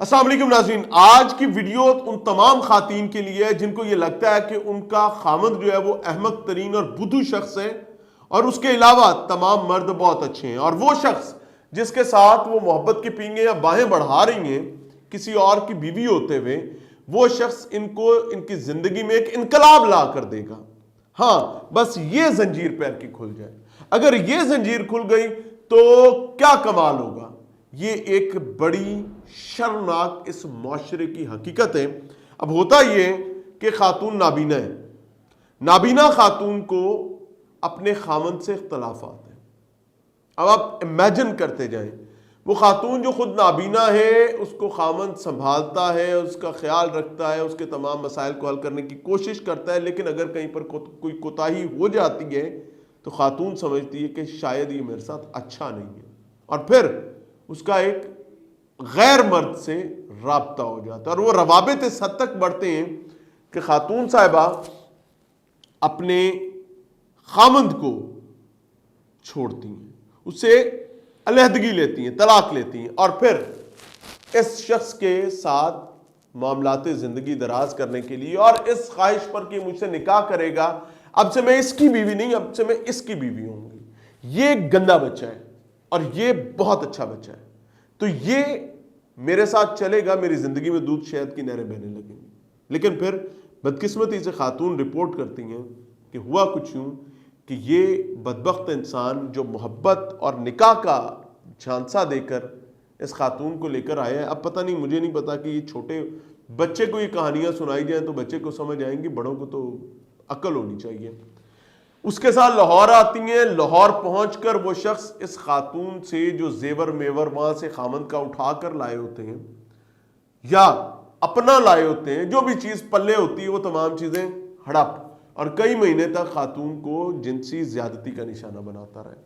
السلام علیکم ناظرین، آج کی ویڈیو ان تمام خواتین کے لیے ہے جن کو یہ لگتا ہے کہ ان کا خامند جو ہے وہ احمق ترین اور بدھو شخص ہے، اور اس کے علاوہ تمام مرد بہت اچھے ہیں، اور وہ شخص جس کے ساتھ وہ محبت کی پینگیں یا باہیں بڑھا رہی ہیں کسی اور کی بیوی ہوتے ہوئے، وہ شخص ان کو ان کی زندگی میں ایک انقلاب لا کر دے گا۔ ہاں، بس یہ زنجیر پیر کی کھل جائے۔ اگر یہ زنجیر کھل گئی تو کیا کمال ہوگا۔ یہ ایک بڑی شرمناک اس معاشرے کی حقیقت ہے۔ اب ہوتا یہ کہ خاتون نابینا ہے، نابینا خاتون کو اپنے خامند سے اختلافات ہیں۔ اب آپ امیجن کرتے جائیں، وہ خاتون جو خود نابینا ہے، اس کو خامند سنبھالتا ہے، اس کا خیال رکھتا ہے، اس کے تمام مسائل کو حل کرنے کی کوشش کرتا ہے، لیکن اگر کہیں پر کوئی کوتاہی ہو جاتی ہے تو خاتون سمجھتی ہے کہ شاید یہ میرے ساتھ اچھا نہیں ہے، اور پھر اس کا ایک غیر مرد سے رابطہ ہو جاتا ہے، اور وہ روابط اس حد تک بڑھتے ہیں کہ خاتون صاحبہ اپنے خامند کو چھوڑتی ہیں، اس سے علیحدگی لیتی ہیں، طلاق لیتی ہیں، اور پھر اس شخص کے ساتھ معاملات زندگی دراز کرنے کے لیے اور اس خواہش پر کہ مجھ سے نکاح کرے گا، اب سے میں اس کی بیوی نہیں، اب سے میں اس کی بیوی ہوں گی۔ یہ گندا بچہ ہے اور یہ بہت اچھا بچہ ہے، تو یہ میرے ساتھ چلے گا، میری زندگی میں دودھ شہد کی نہریں بہنے لگیں گی۔ لیکن پھر بدقسمتی سے خاتون رپورٹ کرتی ہیں کہ ہوا کچھ یوں کہ یہ بدبخت انسان جو محبت اور نکاح کا جھانسا دے کر اس خاتون کو لے کر آیا ہے، اب پتہ نہیں، مجھے نہیں پتا کہ یہ چھوٹے بچے کو یہ کہانیاں سنائی جائیں تو بچے کو سمجھ آئیں گی، بڑوں کو تو عقل ہونی چاہیے۔ اس کے ساتھ لاہور آتی ہیں، لاہور پہنچ کر وہ شخص اس خاتون سے جو زیور میور وہاں سے خامند کا اٹھا کر لائے ہوتے ہیں یا اپنا لائے ہوتے ہیں، جو بھی چیز پلے ہوتی ہے وہ تمام چیزیں ہڑپ، اور کئی مہینے تک خاتون کو جنسی زیادتی کا نشانہ بناتا رہے۔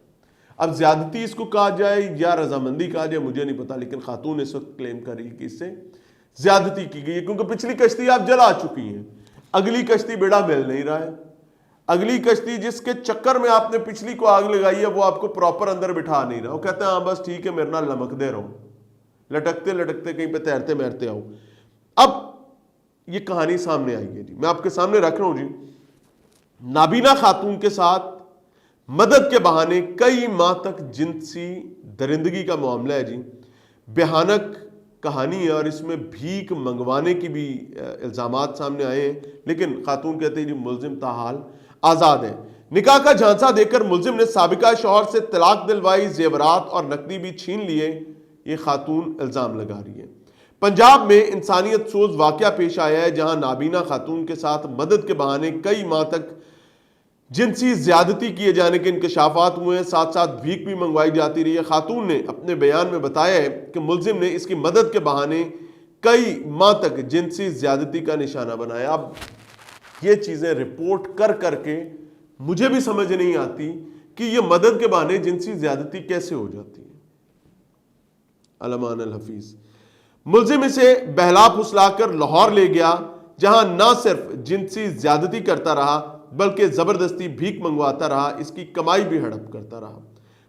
اب زیادتی اس کو کہا جائے یا رضامندی کہا جائے مجھے نہیں پتا، لیکن خاتون اس وقت کلیم کر رہی کہ اس سے زیادتی کی گئی ہے، کیونکہ پچھلی کشتی آپ جلا چکی ہیں، اگلی کشتی بیڑا مل نہیں رہا ہے۔ اگلی کشتی جس کے چکر میں آپ نے پچھلی کو آگ لگائی ہے وہ آپ کو پراپر اندر بٹھا نہیں رہا، وہ کہتے ہیں ہاں بس ٹھیک ہے، میرے نال لمک دے رہو، لٹکتے لٹکتے کہیں پہ تیرتے میرتے آؤ۔ اب یہ کہانی سامنے آئی ہے جی، میں آپ کے سامنے رکھ رہا ہوں جی۔ نابینا خاتون کے ساتھ مدد کے بہانے کئی ماہ تک جنسی درندگی کا معاملہ ہے جی، بھیانک کہانی ہے، اور اس میں بھیک منگوانے کی بھی الزامات سامنے آئے ہیں، لیکن خاتون کہتے ہیں جی ملزم تاحال آزاد ہے۔ نکاح کا جھانسا دے کر ملزم نے سابقہ شوہر سے طلاق دلوائی، زیورات اور نقدی بھی چھین لیے، یہ خاتون الزام لگا رہی ہے۔ پنجاب میں انسانیت سوز واقعہ پیش آیا ہے جہاں نابینا خاتون کے ساتھ مدد کے بہانے کئی ماہ تک جنسی زیادتی کیے جانے کے انکشافات ہوئے ہیں، ساتھ ساتھ بھیک بھی منگوائی جاتی رہی ہے۔ خاتون نے اپنے بیان میں بتایا ہے کہ ملزم نے اس کی مدد کے بہانے کئی ماہ تک جنسی زیادتی کا نشانہ بنایا۔ اب یہ چیزیں رپورٹ کر کر کے مجھے بھی سمجھ نہیں آتی کہ یہ مدد کے بہانے جنسی زیادتی کیسے ہو جاتی ہے۔ علمان الحفیظ ملزم اسے بہلا پھسلا کر لاہور لے گیا، جہاں نہ صرف جنسی زیادتی کرتا رہا بلکہ زبردستی بھیک منگواتا رہا، اس کی کمائی بھی ہڑپ کرتا رہا۔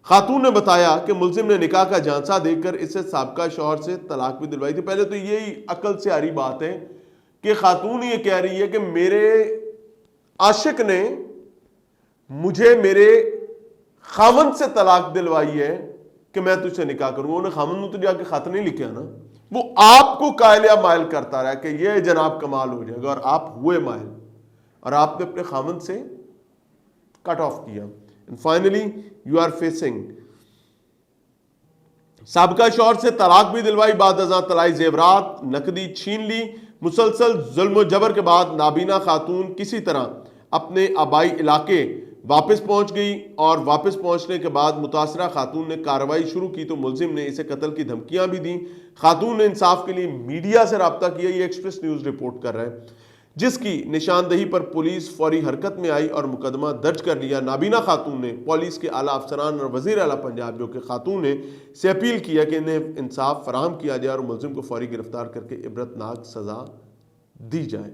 خاتون نے بتایا کہ ملزم نے نکاح کا جھانسا دے کر اسے سابقہ شوہر سے طلاق بھی دلوائی تھی۔ پہلے تو یہی عقل سے آری بات ہے کہ خاتون یہ کہہ رہی ہے کہ میرے عاشق نے مجھے میرے خاوند سے طلاق دلوائی ہے کہ میں تجھ سے نکاح کروں گا۔ انہیں خاوند نے تو جا کے خط نہیں لکھا نا، وہ آپ کو قائل یا مائل کرتا رہا کہ یہ جناب کمال ہو جائے گا، اور آپ ہوئے مائل، اور آپ نے اپنے خاوند سے کٹ آف کیا۔ And finally you are facing سابقہ شوہر سے طلاق بھی دلوائی، بعد ازاں طلائی زیورات نقدی چھین لی۔ مسلسل ظلم و جبر کے بعد نابینا خاتون کسی طرح اپنے آبائی علاقے واپس پہنچ گئی، اور واپس پہنچنے کے بعد متاثرہ خاتون نے کارروائی شروع کی تو ملزم نے اسے قتل کی دھمکیاں بھی دیں۔ خاتون نے انصاف کے لیے میڈیا سے رابطہ کیا، یہ ایکسپریس نیوز رپورٹ کر رہا ہے، جس کی نشاندہی پر پولیس فوری حرکت میں آئی اور مقدمہ درج کر لیا۔ نابینا خاتون نے پولیس کے اعلیٰ افسران اور وزیر اعلیٰ پنجاب جو کہ خاتون نے سے اپیل کیا کہ انہیں انصاف فراہم کیا جائے اور ملزم کو فوری گرفتار کر کے عبرتناک سزا دی جائے۔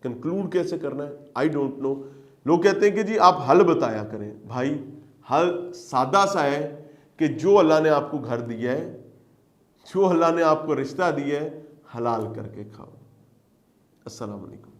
کنکلوڈ کیسے کرنا ہے آئی ڈونٹ نو۔ لوگ کہتے ہیں کہ جی آپ حل بتایا کریں، بھائی حل سادہ سا ہے کہ جو اللہ نے آپ کو گھر دیا ہے جو اللہ نے آپ کو رشتہ دیا ہے حلال کر کے کھاؤ۔ السلام علیکم۔